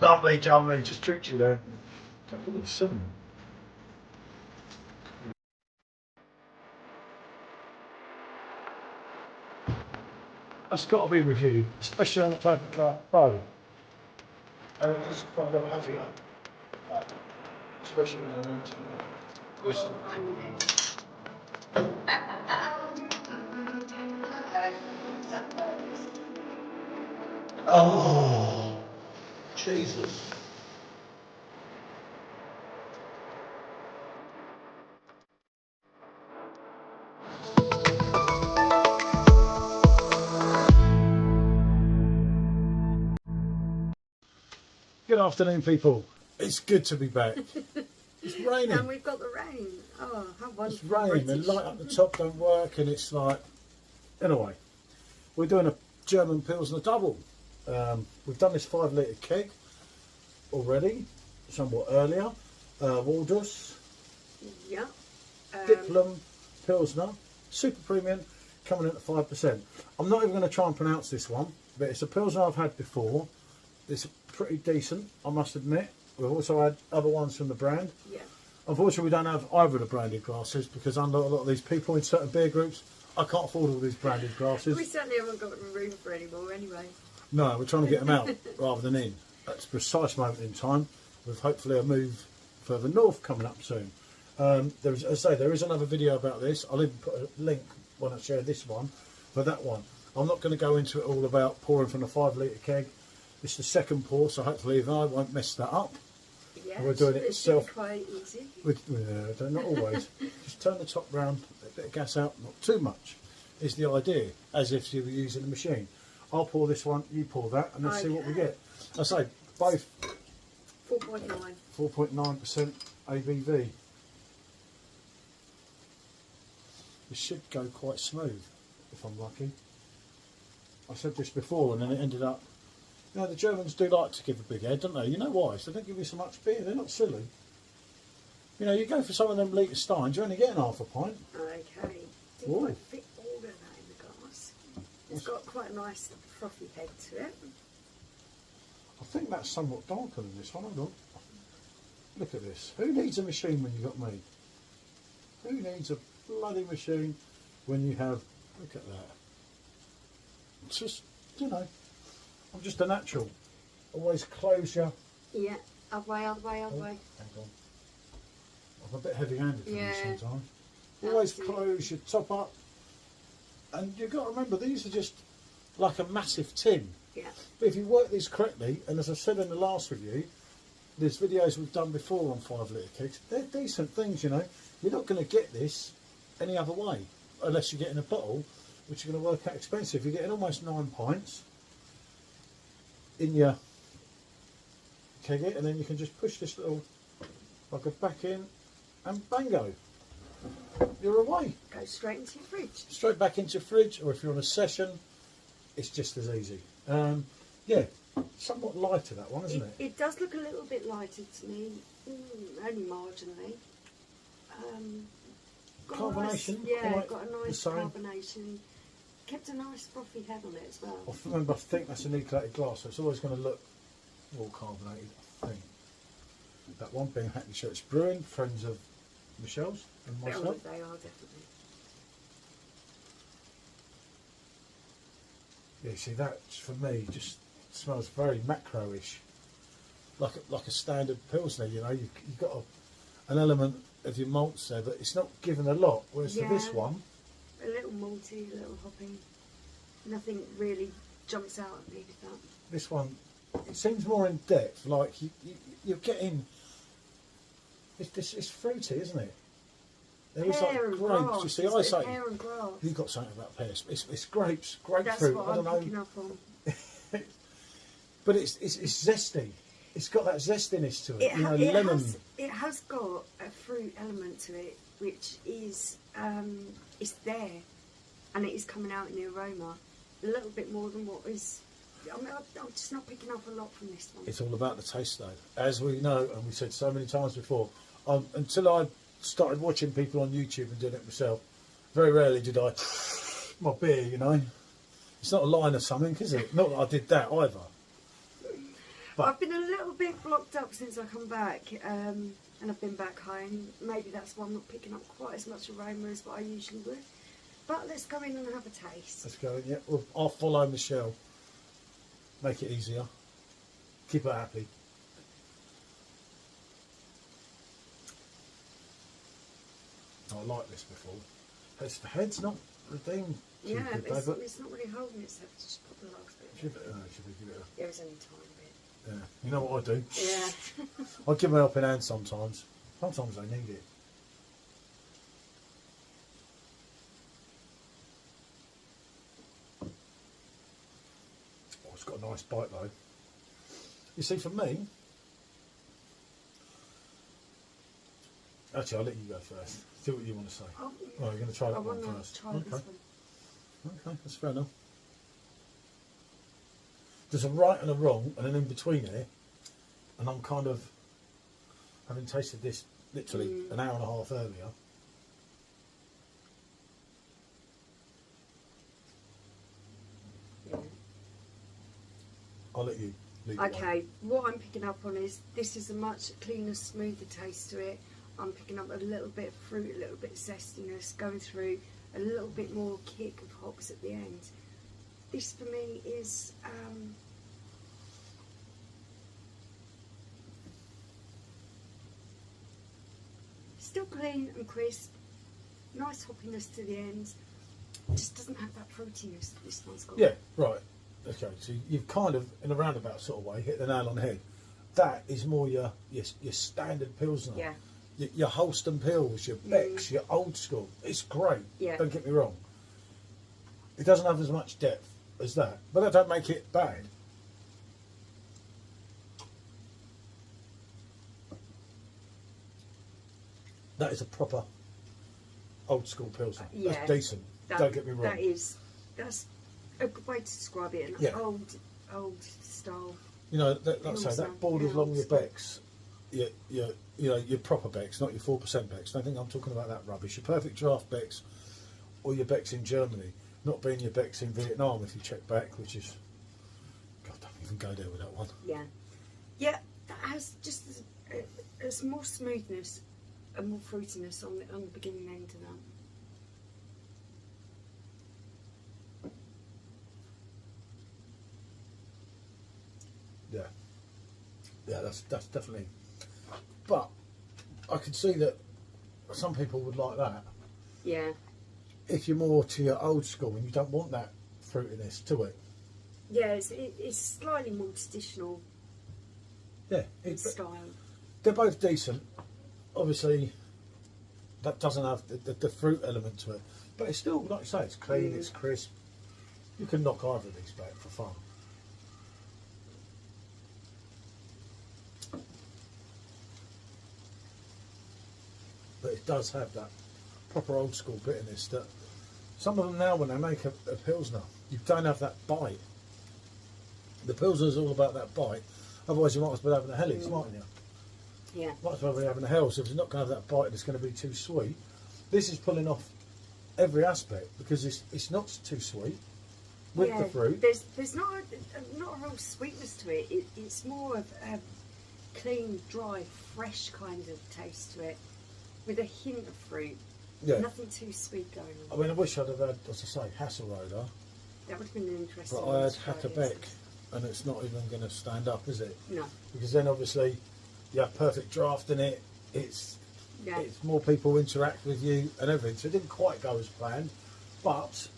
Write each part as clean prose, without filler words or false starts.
Lovely, John. Just tricked you there. Look at 7. That's got to be reviewed, especially on the Perfectdraft Pro. And it's quite a little heavier, especially when I'm into whistle. Oh, Jesus. Good afternoon, people. It's good to be back. It's raining. And we've got the rain. Oh, how wonderful. It's raining. The light up the top don't work, and it's like... Anyway, we're doing a German Pilsner double. We've done this 5 litre keg already, somewhat earlier. Waldaus Diplon Pilsner, super premium, coming in at 5%. I'm not even going to try and pronounce this one, but it's a Pilsner I've had before. It's pretty decent, I must admit. We've also had other ones from the brand. Yeah. Unfortunately, we don't have either of the branded glasses because unlike a lot of these people in certain beer groups, I can't afford all these branded glasses. We certainly haven't got room for any more anyway. No, we're trying to get them out rather than in. At a precise moment in time, with hopefully a move further north coming up soon. As I say, there is another video about this. I'll even put a link when I share this one for that one. I'm not going to go into it all about pouring from the 5 litre keg. It's the second pour, so hopefully I won't mess that up. Yeah, we're doing it itself. Quite easy. Not always. Just turn the top round, a bit of gas out, not too much, is the idea, as if you were using a machine. I'll pour this one, you pour that, and let's see what we get. I say, both 4.9. 4.9% ABV. This should go quite smooth, if I'm lucky. I said this before, and then it ended up... You know, the Germans do like to give a big head, don't they? You know why? So they don't give you so much beer. They're not silly. You know, you go for some of them litre steins, you're only getting half a pint. Okay. Didn't quite fit all of that in the glass. It's got quite a nice frothy head to it. I think that's somewhat darker than this one. Hold on. Look at this. Who needs a machine when you've got me? Who needs a bloody machine when you have... Look at that. It's just, you know... I'm just a natural. Always close your... Yeah, other way. Hang on. I'm a bit heavy-handed for this sometimes. Always close your top up. And you've got to remember, these are just like a massive tin. Yeah. But if you work these correctly, and as I said in the last review, there's videos we've done before on 5 litre kegs. They're decent things, you know. You're not going to get this any other way, unless you're getting a bottle, which is going to work out expensive. You're getting almost 9 pints in your keg, and then you can just push this little bugger back in and bango, you're away. Go straight into your fridge. Straight back into your fridge, or if you're on a session, it's just as easy. Yeah, somewhat lighter that one, isn't it? It does look a little bit lighter to me, only marginally. Carbonation, got a nice carbonation. Kept a nice frothy head on it as well. I think that's a nucleated glass, so it's always going to look all carbonated, I think. That one being Hackney Church Brewing, friends of Michelle's and myself. They are definitely. Yeah, see, that for me just smells very macro-ish, like a standard Pilsner. You know, you've got an element of your malts there, but it's not given a lot. Whereas for this one, a little malty, a little hoppy. Nothing really jumps out at me with that. This one, it seems more in depth. Like you're getting. It's fruity, isn't it? There is like grapes. Grass. You see, I say pear and grass. You've got something about pears. It's grapes, grapefruit. That's what I don't I'm picking know. up on. But it's zesty. It's got that zestiness to it. Lemon. It has got a fruit element to it, which is it's there, and it is coming out in the aroma a little bit more than what is. I mean, I'm just not picking up a lot from this one. It's all about the taste, though, as we know, and we said so many times before. Until I started watching people on YouTube and doing it myself, very rarely did I my beer. You know, it's not a line or something, is it? Not that I did that either. But I've been a little bit blocked up since I come back, and I've been back home. Maybe that's why I'm not picking up quite as much aroma as what I usually would. But let's go in and have a taste. let's go in. Yeah, I'll follow Michelle. Make it easier. Keep her happy. I like this before. The head's not redeemed too Yeah, good, it's, though, but it's not really holding itself. It's just put the last bit. should we give it Yeah, it was only a tiny bit. a... Yeah, you know what I do? Yeah. I give them a helping hand sometimes. Sometimes they need it. Oh, it's got a nice bite though. You see, for me... Actually, I'll let you go first. See what you want to say. Oh, Oh, you're going to try I that one want first. to try this one. Okay, that's fair enough. There's a right and a wrong and an in between here, and I'm kind of having tasted this literally an hour and a half earlier. Yeah. I'll let you lead the way. Okay, what I'm picking up on is this is a much cleaner, smoother taste to it. I'm picking up a little bit of fruit, a little bit of zestiness going through, a little bit more kick of hops at the end. This for me is still clean and crisp, nice hoppiness to the end. Just doesn't have that fruitiness that this one's got. Yeah, right. Okay, so you've kind of, in a roundabout sort of way, hit the nail on the head. That is more your standard Pilsner. Yeah. Your Holston Pils, your Becks, your old school. It's great. Yeah. Don't get me wrong. It doesn't have as much depth as that, but that don't make it bad. That is a proper old school Pilsner. Yeah. That's decent. Don't get me wrong. That's a good way to describe it. An Yeah. old style. You know, like I say, Pilsner, that borders yeah, along your old school. Becks. Your proper Becks, not your 4% Becks. Don't think I'm talking about that rubbish. Your Perfectdraft Becks or your Becks in Germany, not being your Becks in Vietnam if you check back, which is... God, don't even go there with that one. Yeah. Yeah, that has just a more smoothness and more fruitiness on the beginning end of that. Yeah. Yeah, that's definitely... But I could see that some people would like that. Yeah. If you're more to your old school and you don't want that fruitiness to it. Yeah, it's slightly more traditional Yeah. style. They're both decent. Obviously, that doesn't have the fruit element to it. But it's still, like I say, it's clean, it's crisp. You can knock either of these back for fun. But it does have that proper old school bitterness that some of them now, when they make a Pilsner, you don't have that bite. The Pilsner's all about that bite. Otherwise, you might as well be having a Helles, mightn't you? Yeah. Might as well be having a Helles. If it's not going to have that bite and it's going to be too sweet. This is pulling off every aspect because it's not too sweet with the fruit. There's not a real sweetness to it. It's more of a clean, dry, fresh kind of taste to it, with a hint of fruit. Yeah. Nothing too sweet going I on. mean, I wish I'd have had, as I say, Hasselroder, That would have been an interesting. but I had Hackerbeck, and it's not even going to stand up, is it? No. Because then obviously you have Perfectdraft in it. It's more people interact with you and everything. So it didn't quite go as planned, but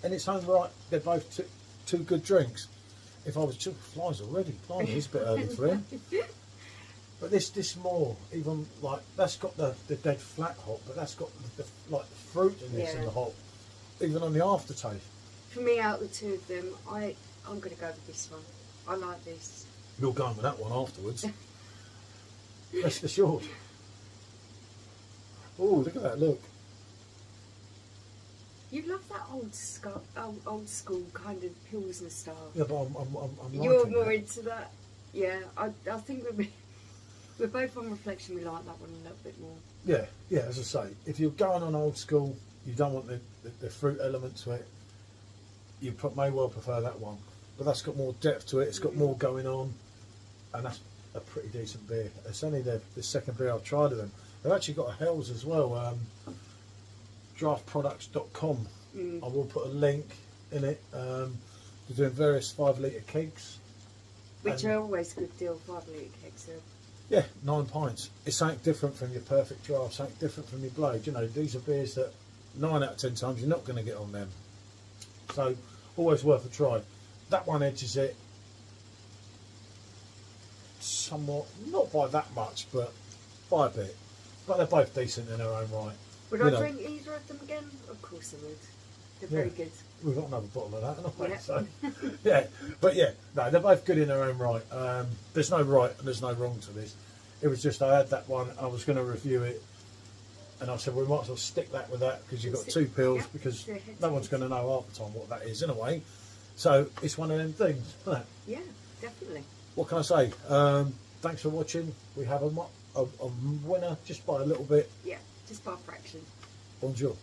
in its own right, they're both two good drinks. If I was two flies already, blimey, it's a bit early for him. But this more, even like that's got the dead flat hop, but that's got the fruit in this and the hop, even on the aftertaste. For me, out of the two of them, I'm going to go with this one. I like this. You're going with that one afterwards. Rest assured. Oh, look at that! Look. You love that old school kind of Pilsner style. Yeah, but I'm You're liking more that. into that. Yeah, I think we're both on reflection. We like that one a little bit more. Yeah. As I say, if you're going on old school, you don't want the fruit element to it. You may well prefer that one, but that's got more depth to it. It's got more going on. and that's a pretty decent beer. It's only the second beer I've tried of them. They've actually got a Hells as well, draftproducts.com. I will put a link in it. They're doing various 5 litre kegs. Which are always a good deal, 5 litre kegs. So. Yeah, 9 pints. It's something different from your Perfect Draft, something different from your Blade. You know, these are beers that 9 out of 10 times you're not going to get on them. So, always worth a try. That one edges it somewhat, not by that much, but by a bit. But they're both decent in their own right. Would I drink either of them again? Of course I would. They're very good. We've got another bottle of that, haven't we? Yeah. So, yeah, but yeah, no, they're both good in their own right. There's no right and there's no wrong to this. It was just I had that one, I was going to review it, and I said we might as well stick that with that because you've got 2 pills, because no one's going to know half the time what that is in a way. So it's one of them things, isn't it? Yeah, definitely. What can I say? Thanks for watching. We have a winner just by a little bit. Yeah, just by a fraction. Bonjour.